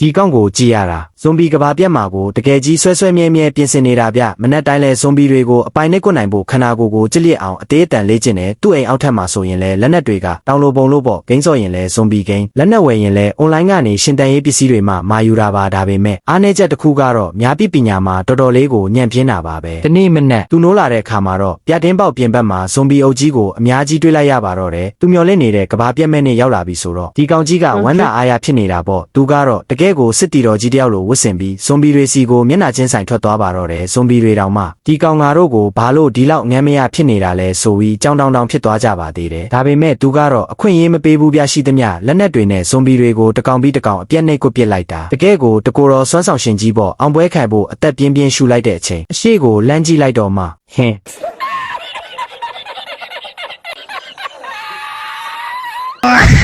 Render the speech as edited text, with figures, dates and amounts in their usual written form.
ဒီကောင့်ကိုကြည့်ရတာဇွန်ဘီကဘာပြက်မှာကိုတကယ်ကြီးဆွဲမြဲပြင်ဆင်နေတာဗျမနက်တိုင်းလဲဇွန်ဘီတွေကိုအပိုင်နဲ့ကွနိုင်ဖို့ခန္ဓာကိုယ်ကိုကြစ်လစ်အောင်အသေးအတန်လေးကျင့်တယ်သူ့အိမ်အောက်ထပ်မှာဆိုရင်လဲလက်နက်တွေကတောင်လိုပုံလို့ပေါ့ဂိမ်းစော်ရင်လဲဇွန်ဘီဂိမ်းလက်နက်ဝယ်ရင်လဲအွန်လိုင်းကနေရှင်တန်ရေးပစ္စည်းတွေမှာမာယူတာပါဒါပေမဲ့အားနည်းချက်တစ်ခုကတော့များပြပညာမှာတော်တော်လေးကိုညံ့ပြင်းတာပါပဲဒီနေ့မနက်သူနိုးလာတဲ့ခါမှာတော့ပြတင်းပေါက်ပြင်ဘက်မှာဇွန်ဘီအုပ်ကြီးကိုအများကြီးတွေ့လိုက်ရပါတော့တယ်သူမျောလင့်နေတဲ့ကဘာပြက်မဲ့နဲ့ရောက်လာပြီဆိုတော့ဒီကောင်ကြီးကဝမ်းနာအားရဖြစ်နေတာပေါ့သူကတော့တကယ်ကိုစစ်တီတော်ကြီးတယောက်လိုဝတ်ဆင်ပြီးဇွန်ဘီတွေစီကိုမျက်နှာချင်းဆိုင်ထွက်သွားပါတော့တယ်ဇွန်ဘီတွေတောင်မှဒီကောင်ငါတို့ကိုဘာလို့ဒီလောက်ငမ်းမရဖြစ်နေတာလဲဆိုပြီးကြောင်တောင်ဖြစ်သွားကြပါသေးတယ်ဒါပေမဲ့သူကတော့အခွင့်အရေးမပေးဘူးပြရှိသမျှလက်နက်တွေနဲ့ဇွန်ဘီတွေကိုတကောင်ပြီးတကောင်အပြက်နှိတ်ကွပစ်လိုက်တာတကယ်ကိုတကိုယ်တော်စွမ်းဆောင်ရှင်ကြီးပေါ့အောင်ပွဲခံဖို့အသက်ပြင်းရှူလိုက်တဲ့အချိန်အရှိကိုလမ်းကြည့်လိုက်တော့မှဟင်း